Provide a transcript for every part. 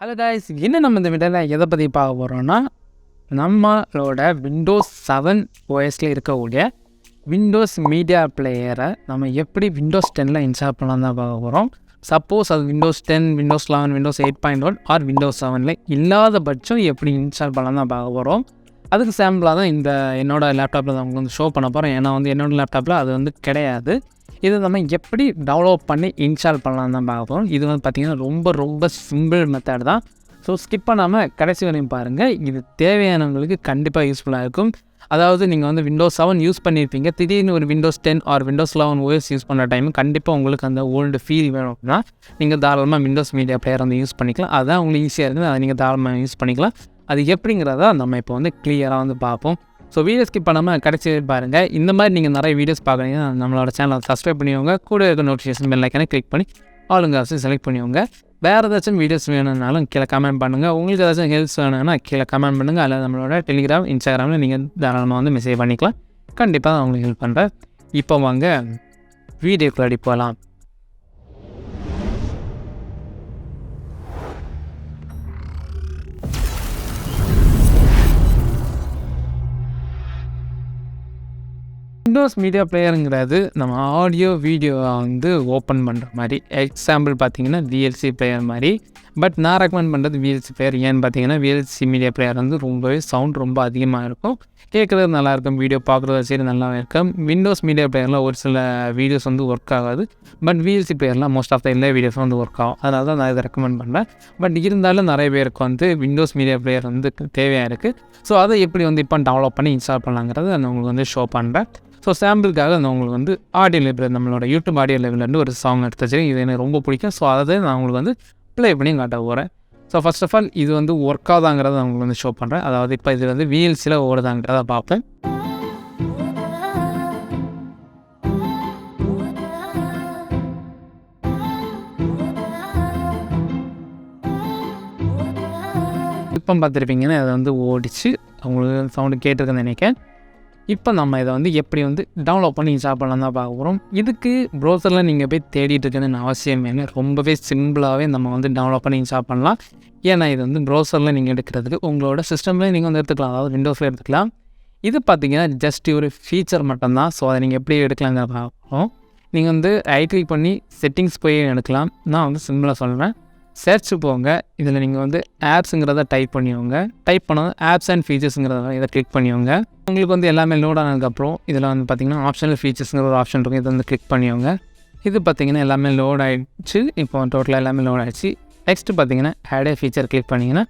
Hello guys, என்ன நம்ம இந்த வீடியோவில் எதை பற்றி பார்க்க போகிறோன்னா, நம்மளோட விண்டோஸ் 7 ஓஎஸில் இருக்கக்கூடிய விண்டோஸ் மீடியா பிளேயரை நம்ம எப்படி விண்டோஸ் 10ல் இன்ஸ்டால் பண்ணலாம் தான் பார்க்க போகிறோம். சப்போஸ் அது Windows 10, Windows 11, Windows 8.1 or Windows 7ல் இல்லாத பட்சம் எப்படி இன்ஸ்டால் பண்ணலாம் தான் பார்க்க போகிறோம். அதுக்கு சாம்பிளாக தான் இந்த என்னோடய லேப்டாப்பில் தான் உங்களுக்கு ஷோ பண்ண போகிறேன். ஏன்னா என்னோடய லேப்டாப்பில் அது கிடையாது. இதை நம்ம எப்படி டவுன்லோட் பண்ணி இன்ஸ்டால் பண்ணலாம் தான் பார்க்க போகிறோம். இது பார்த்திங்கன்னா ரொம்ப சிம்பிள் மெத்தட் தான். ஸோ ஸ்கிப் பண்ணாமல் கடைசி வரையும் பாருங்கள். இது தேவையானவங்களுக்கு கண்டிப்பாக யூஸ்ஃபுல்லாக இருக்கும். அதாவது நீங்கள் விண்டோஸ் 7 யூஸ் பண்ணியிருப்பீங்க, திடீர்னு ஒரு Windows 10 or Windows 11 OS use பண்ணுற டைம் கண்டிப்பாக உங்களுக்கு அந்த ஓல்டு ஃபீல் வேணும் அப்படின்னா நீங்கள் தாராளமாக விண்டோஸ் மீடியா பிளேயர் யூஸ் பண்ணிக்கலாம். அதுதான் உங்களுக்கு ஈஸியாக இருக்குது, அதை நீங்கள் தாராளமாக யூஸ் பண்ணிக்கலாம். அது எப்படிங்கிறத நம்ம இப்போ கிளியராக பார்ப்போம். ஸோ வீடியோ ஸ்கிப் பண்ணாமல் கடைசி பாருங்கள். இந்த மாதிரி நீங்கள் நிறைய வீடியோஸ் பார்க்குறீங்கன்னா நம்மளோட சேனலை சப்ஸ்கிரைப் பண்ணிக்கோங்க. கூட இருக்க நோட்டிஃபிகேஷன் பெல் ஐக்கானை கிளிக் பண்ணி ஆளுங்காசி செலக்ட் பண்ணிக்கோங்க. வேறு ஏதாச்சும் வீடியோஸ் வேணும்னாலும் கீழே கமெண்ட் பண்ணுங்கள். உங்களுக்கு ஏதாச்சும் ஹெல்ப்ஸ் வேணும்னா கீழே கமெண்ட் பண்ணுங்கள். அதில் நம்மளோட டெலிகிராம், இன்ஸ்டாகிராமில் நீங்கள் தாராளமாக மெசேஜ் பண்ணிக்கலாம். கண்டிப்பாக நான் உங்களுக்கு ஹெல்ப் பண்ணுறேன். இப்போ வாங்க வீடியோக்குள்ளாடி போகலாம். விண்டோஸ் மீடியா பிளேயருங்கிறது நம்ம ஆடியோ வீடியோவை ஓப்பன் பண்ணுற மாதிரி. எக்ஸாம்பிள் பார்த்தீங்கன்னா VLC பிளேயர் மாதிரி. பட் நான் ரெக்கமெண்ட் பண்ணுறது VLC பிளேயர். ஏன்னு பார்த்தீங்கன்னா VLC மீடியா பிளேயர் ரொம்பவே சவுண்ட் ரொம்ப அதிகமாக இருக்கும், கேட்குறது நல்லாயிருக்கும், வீடியோ பார்க்குறது சரி நல்லா இருக்கும். விண்டோஸ் மீடியா பிளேயரில் ஒரு சில வீடியோஸ் ஒர்க் ஆகாது. பட் VLC பிளேயர்லாம் மோஸ்ட் ஆஃப் த எல்லா வீடியோஸும் ஒர்க் ஆகும். அதனால தான் நான் இதை ரெக்கமெண்ட் பண்ணுறேன். பட் இருந்தாலும் நிறைய பேருக்கு விண்டோஸ் மீடியா பிளேயர் தேவையாக இருக்குது. ஸோ அதை எப்படி இப்போ டெவலப் பண்ணி இன்ஸ்டால் பண்ணலாங்கிறத நான் உங்களுக்கு ஷோ பண்ணுறேன். ஸோ சாம்பிளுக்காக நான் உங்களுக்கு ஆடியோ லைப்ரரி, நம்மளோட யூடியூப் ஆடியோ லைப்ரரிலேருந்து ஒரு சாங் எடுத்து வச்சுருக்கேன். இது எனக்கு ரொம்ப பிடிக்கும். ஸோ அதை நான் உங்களுக்கு ப்ளே பண்ணி காட்ட போகிறேன். ஸோ ஃபர்ஸ்ட் ஆஃப் ஆல் இது ஒர்க் ஆகுதாங்கிறத நான் உங்களுக்கு ஷோ பண்ணுறேன். அதாவது இப்போ இது VLCயில் ஓடுதாங்கிறத பார்ப்பேன். இப்போ பார்த்துருப்பீங்கன்னா அதை ஓடிச்சு, அவங்களுக்கு சவுண்டு கேட்டிருக்குன்னு நினைக்கிறேன். இப்போ நம்ம இதை எப்படி டவுன்லோட் பண்ணி இன்ஸ்டால் பண்ணலாம் தான் பார்க்க போகிறோம். இதுக்கு ப்ரௌசரில் நீங்கள் போய் தேடிட்டு இருக்குன்னு அவசியம் இல்லை. ரொம்பவே சிம்பிளாகவே நம்ம டவுன்லோட் பண்ணி இன்ஸ்டால் பண்ணலாம். ஏன்னா இது ப்ரௌசரில் நீங்கள் எடுக்கிறதுக்கு உங்களோட சிஸ்டம்லேயே நீங்கள் எடுத்துக்கலாம், அதாவது விண்டோஸில் எடுத்துக்கலாம். இது பார்த்தீங்கன்னா ஜஸ்ட் ஒரு ஃபீச்சர் மட்டும்தான். ஸோ அதை நீங்கள் எப்படி எடுக்கலாங்க பார்ப்போம். நீங்கள் ரைட் கிளிக் பண்ணி செட்டிங்ஸ் போய் எடுக்கலாம். நான் சிம்பிளாக சொல்கிறேன். சர்ச் போங்க. இதில் நீங்கள் ஆப்ஸுங்கிறத டைப் பண்ணிக்கோங்க. டைப் பண்ணதும் ஆப்ஸ் அண்ட் ஃபீச்சர்ஸுங்கிறத இதை கிளிக் பண்ணிக்கோங்க. உங்களுக்கு எல்லாமே லோட் ஆனதுக்கப்புறம் இதில் பார்த்திங்கன்னா ஆப்ஷனல் ஃபீச்சர்ஸுங்கிற ஒரு ஆப்ஷன் இருக்கும். இதை கிளிக் பண்ணிக்கோங்க. இது பார்த்திங்கன்னா எல்லாமே லோட் ஆகிடுச்சு. இப்போ டோட்டலாக எல்லாமே லோட் ஆகிடுச்சு. நெக்ஸ்ட்டு பார்த்திங்கன்னா ஆட் ஏ ஃபீச்சர் கிளிக் பண்ணிங்கன்னா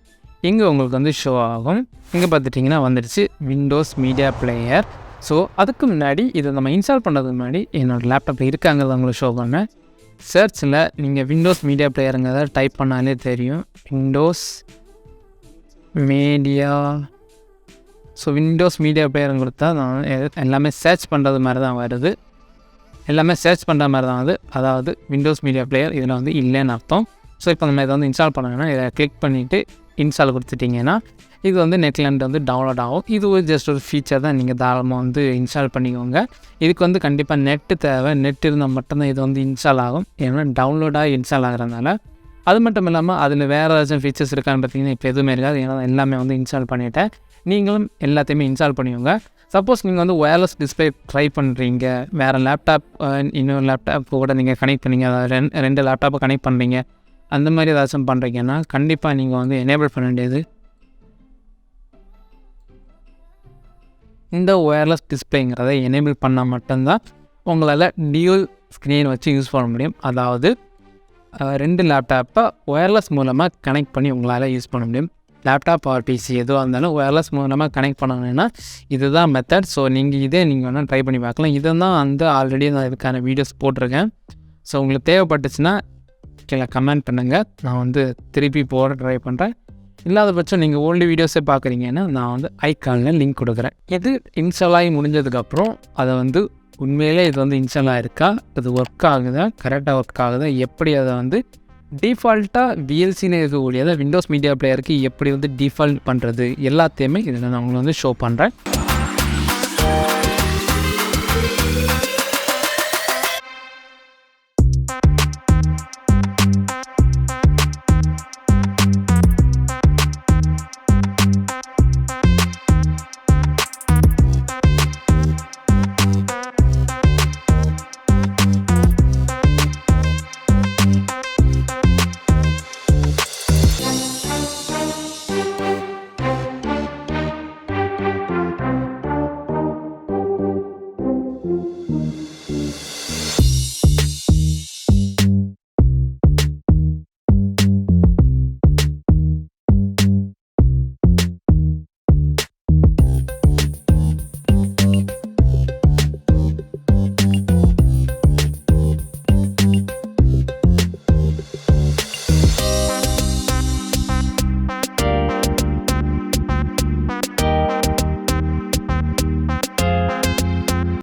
இங்கே உங்களுக்கு ஷோ ஆகும். இங்கே பார்த்துட்டிங்கன்னா வந்துடுச்சு விண்டோஸ் மீடியா பிளேயர். ஸோ அதுக்கு முன்னாடி இதை நம்ம இன்ஸ்டால் பண்ணுறதுக்கு முன்னாடி என்னோடய லேப்டாப்பில் இருக்காங்கிறத உங்களுக்கு ஷோ பண்ணேன். சர்ச்சில் நீங்கள் விண்டோஸ் மீடியா பிளேயருங்கிறத டைப் பண்ணாலே தெரியும், Windows media. So Windows media பிளேயருங்க கொடுத்தா நான் எல்லாமே சர்ச் பண்ணுறது மாதிரி தான் வருது. எல்லாமே சர்ச் பண்ணுற மாதிரி தான் வருது. அதாவது விண்டோஸ் மீடியா பிளேயர் இதில் இல்லைன்னு அர்த்தம். ஸோ இப்போ நம்ம இதை இன்ஸ்டால் பண்ணணும்னா இதை கிளிக் பண்ணிவிட்டு இன்ஸ்டால் கொடுத்துட்டிங்கன்னா இது நெட்லேருந்து டவுன்லோட் ஆகும். இது ஜஸ்ட் ஒரு ஃபீச்சர் தான். நீங்கள் தாராளமாக இன்ஸ்டால் பண்ணிக்கோங்க. இதுக்கு கண்டிப்பாக நெட்டு தேவை. நெட் இருந்தால் மட்டும்தான் இது இன்ஸ்டால் ஆகும். ஏன்னா டவுன்லோடாக இன்ஸ்டால் ஆகிறதுனால. அது மட்டும் இல்லாமல் அதில் வேறு ஏதாச்சும் ஃபீச்சர்ஸ் இருக்கான்னு பார்த்தீங்கன்னா இப்போ எதுவுமே இருக்காது. ஏன்னா எல்லாமே இன்ஸ்டால் பண்ணிவிட்டேன். நீங்களும் எல்லாத்தையுமே இன்ஸ்டால் பண்ணிக்கோங்க. சப்போஸ் நீங்கள் ஒயர்லெஸ் டிஸ்பிளே ட்ரை பண்ணுறீங்க, வேறு லேப்டாப் இன்னொரு லேப்டாப் கூட நீங்கள் கனெக்ட் பண்ணீங்க, அதாவது ரெண்டு லேப்டாப்பை கனெக்ட் பண்ணுறீங்க, அந்த மாதிரி ஏதாச்சும் பண்ணுறீங்கன்னா கண்டிப்பாக நீங்கள் எனேபிள் பண்ண வேண்டியது இந்த ஒயர்லெஸ் டிஸ்பிளேங்கிறத எனேபிள் பண்ணால் மட்டும்தான் உங்களால் டியூல் ஸ்க்ரீன் வச்சு யூஸ் பண்ண முடியும். அதாவது ரெண்டு லேப்டாப்பை ஒயர்லெஸ் மூலமாக கனெக்ட் பண்ணி உங்களால் யூஸ் பண்ண முடியும். லேப்டாப் ஆர் பிசி எதுவாக இருந்தாலும் ஒயர்லெஸ் மூலமாக கனெக்ட் பண்ணணுன்னா இதுதான் மெத்தட். ஸோ நீங்கள் வேணால் ட்ரை பண்ணி பார்க்கலாம். இதை தான் ஆல்ரெடி நான் இதுக்கான வீடியோஸ் போட்டிருக்கேன். ஸோ உங்களுக்கு தேவைப்பட்டுச்சுன்னா கீழே கமெண்ட் பண்ணுங்கள். நான் திருப்பி போட ட்ரை பண்ணுறேன். இல்லாத பட்சம் நீங்கள் ஓல்டு வீடியோஸே பார்க்குறீங்கன்னா நான் ஐகானில் லிங்க் கொடுக்குறேன். இது இன்ஸ்டால் ஆகி முடிஞ்சதுக்கப்புறம் அதை உண்மையிலே இது இன்ஸ்டால் ஆகிருக்கா, இது ஒர்க் ஆகுதா, கரெக்டாக ஒர்க் ஆகுதா, எப்படி அதை டிஃபால்ட்டாக VLCன்னு இருக்கக்கூடியதை விண்டோஸ் மீடியா பிளேயருக்கு எப்படி டிஃபால்ட் பண்ணுறது எல்லாத்தையுமே இதில் நான் உங்களுக்கு ஷோ பண்ணுறேன்.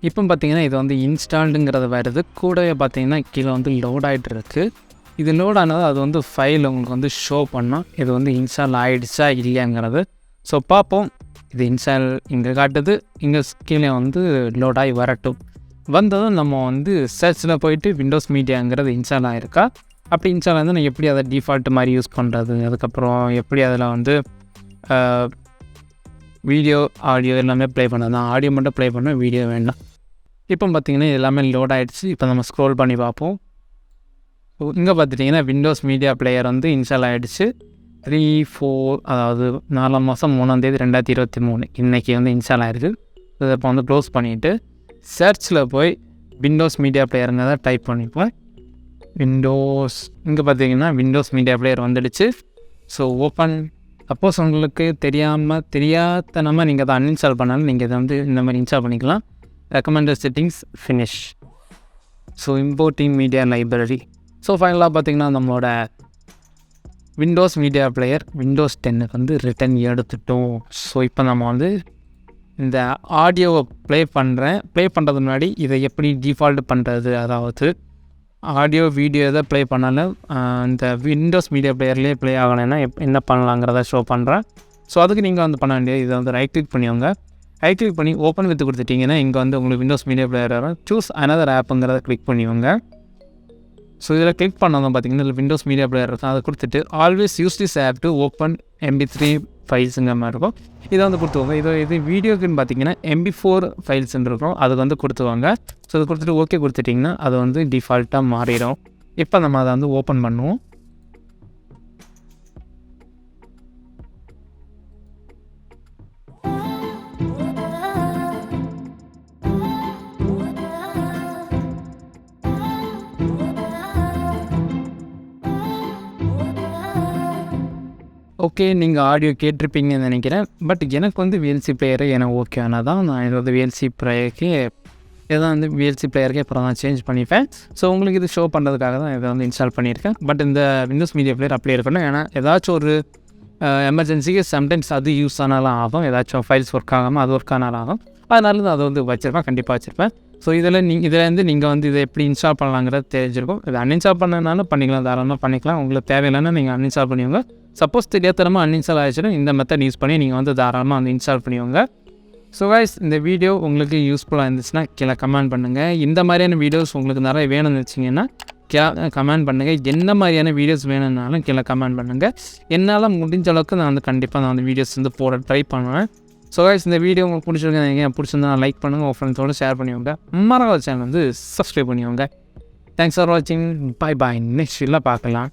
இப்போ பார்த்தீங்கன்னா இது வந்து இன்ஸ்டால்டுங்கிறது வருது. கூடவே பார்த்தீங்கன்னா கீழே வந்து லோட் ஆகிட்டு இருக்குது. இது லோட் ஆனது அது வந்து ஃபைல் உங்களுக்கு வந்து ஷோ பண்ணோம் இது வந்து இன்ஸ்டால் ஆகிடுச்சா இல்லையாங்கிறது. ஸோ பார்ப்போம். இது இன்ஸ்டால் இங்கே காட்டுது, இங்கே கீழே வந்து லோட் ஆகி வரட்டும். வந்ததும் நம்ம வந்து சர்ச்சில் போயிட்டு விண்டோஸ் மீடியாங்கிறது இன்ஸ்டால் ஆகிருக்கா, அப்படி இன்ஸ்டால் ஆகுது நான் எப்படி அதை டிஃபால்ட் மாதிரி யூஸ் பண்ணுறது, அதுக்கப்புறம் எப்படி அதில் வந்து வீடியோ ஆடியோ எல்லாமே ப்ளே பண்ணது. நான் ஆடியோ மட்டும் ப்ளே பண்ணேன், வீடியோ வேண்டாம். இப்போ பார்த்திங்கன்னா எல்லாமே லோட் ஆகிடுச்சு. இப்போ நம்ம ஸ்க்ரோல் பண்ணி பார்ப்போம். இங்கே பார்த்துட்டிங்கன்னா விண்டோஸ் மீடியா பிளேயர் வந்து இன்ஸ்டால் ஆகிடுச்சு. 3/4 அதாவது 4 மாதம் 3ஆம் தேதி 2023 இன்றைக்கி வந்து இன்ஸ்டால் ஆகிருக்கு. இதை இப்போ வந்து க்ளோஸ் பண்ணிவிட்டு சர்ச்சில் போய் விண்டோஸ் மீடியா பிளேயருங்கிறத டைப் பண்ணிப்போம். விண்டோஸ் இங்கே பார்த்தீங்கன்னா விண்டோஸ் மீடியா பிளேயர் வந்துடுச்சு. So open. சப்போஸ் உங்களுக்கு தெரியாதனமாக நீங்கள் அதை அன்இன்ஸ்டால் பண்ணாலும் நீங்கள் இதை வந்து இந்த மாதிரி இன்ஸ்டால் பண்ணிக்கலாம். Recommended settings finish. So importing media library. So ஃபைனலாக பார்த்திங்கன்னா நம்மளோட விண்டோஸ் மீடியா பிளேயர் விண்டோஸ் 10க்கு வந்து ரிட்டன் எடுத்துட்டோம். ஸோ இப்போ நம்ம வந்து இந்த ஆடியோவை ப்ளே பண்ணுறது முன்னாடி இதை எப்படி டிஃபால்ட் பண்ணுறது, அதாவது ஆடியோ வீடியோ எதை ப்ளே பண்ணாலும் இந்த விண்டோஸ் மீடியா பிளேயர்லேயே ப்ளே ஆகலைன்னா என்ன பண்ணலாங்கிறத ஷோ பண்ணுறேன். ஸோ அதுக்கு நீங்கள் வந்து பண்ண வேண்டியது இதை வந்து ரைட் கிளிக் பண்ணிவங்க. ரைட் கிளிக் பண்ணி ஓப்பன் வித்து கொடுத்துட்டிங்கன்னா இங்கே வந்து உங்களுக்கு விண்டோஸ் மீடியா பிளேயர் வரும். சூஸ் அனதர் ஆப்புங்கிறத கிளிக் பண்ணிவங்க. ஸோ இதில் கிளிக் பண்ணதும் பார்த்திங்கன்னா இதில் விண்டோஸ் மீடியா பிளேயர் இருக்கும். அதை கொடுத்துட்டு always use this app to open MP3 ஃபைல்ஸுங்கிற மாதிரி இருக்கும். இதை வந்து கொடுத்துவாங்க. இது வீடியோக்குன்னு பார்த்தீங்கன்னா MP4 ஃபைல்ஸ்ன்னு இருக்கும், அதுக்கு வந்து கொடுத்துவாங்க. ஸோ அது கொடுத்துட்டு ஓகே கொடுத்துட்டிங்கன்னா அது வந்து டிஃபால்ட்டாக மாறிடும். இப்போ நம்ம அதை வந்து ஓப்பன் பண்ணுவோம். ஓகே, நீங்கள் ஆடியோ கேட்டிருப்பீங்கன்னு நினைக்கிறேன். பட் எனக்கு வந்து VLC பிளேயரே எனக்கு ஓகே ஆனால் தான் நான் இதை வந்து VLC பிளேயருக்கே அப்புறம் நான் சேஞ்ச் பண்ணிப்பேன். ஸோ உங்களுக்கு இது ஷோ பண்ணுறதுக்காக தான் இதை வந்து இன்ஸ்டால் பண்ணியிருக்கேன். பட் இந்த விண்டோஸ் மீடியா பிளேயர் அப்படியே இருக்கணும். ஏன்னா ஏதாச்சும் ஒரு எமர்ஜென்சிக்கு சம்டைம்ஸ் அது யூஸ் ஆனாலும் ஆகும், ஏதாச்சும் ஃபைல்ஸ் ஒர்க் ஆகாமல் அது ஒர்க் ஆனாலும் ஆகும். அதனால தான் அதை வந்து வச்சுருப்பேன், கண்டிப்பாக வச்சுருப்பேன். ஸோ இதிலேருந்து நீங்கள் வந்து இதை எப்படி இன்ஸ்டால் பண்ணலாங்கிறது தெரிஞ்சிருக்கும். இதை அன்இன்ஸ்டால் பண்ணனாலும் பண்ணிக்கலாம், தாராளமாக பண்ணிக்கலாம். உங்களுக்கு தேவையில்லைன்னா நீங்கள் அன்இன்ஸ்டால் பண்ணிவிங்க. சப்போஸ் தெரியாதனமாக அன்இன்ஸ்டால் ஆகிடுச்சுன்னா இந்த மெத்தட் யூஸ் பண்ணி நீங்கள் வந்து தாராளமாக வந்து இன்ஸ்டால் பண்ணிவிங்க. ஸோ கைஸ், இந்த வீடியோ உங்களுக்கு யூஸ்ஃபுல்லாக இருந்துச்சுன்னா கீழே கமெண்ட் பண்ணுங்கள். இந்த மாதிரியான வீடியோஸ் உங்களுக்கு நிறைய வேணும்னு வச்சிங்கன்னா கமெண்ட் பண்ணுங்கள். என்ன மாதிரியான வீடியோஸ் வேணும்னாலும் கீழே கமெண்ட் பண்ணுங்கள். என்னால் முடிஞ்ச அளவுக்கு நான் வந்து கண்டிப்பாக நான் வந்து வீடியோஸ் வந்து போட ட்ரை பண்ணுவேன். ஸோ கைஸ், இந்த வீடியோ உங்களுக்கு பிடிச்சிருந்தா லைக் பண்ணுங்கள், உங்கள் ஃப்ரெண்ட்ஸோடு ஷேர் பண்ணிவிங்க. மறக்காம சேனல் வந்து சப்ஸ்கிரைப் பண்ணிவிங்க. தேங்க்ஸ் ஃபார் வாட்சிங். பாய். நெக்ஸ்ட் வீடியோவில் பார்க்கலாம்.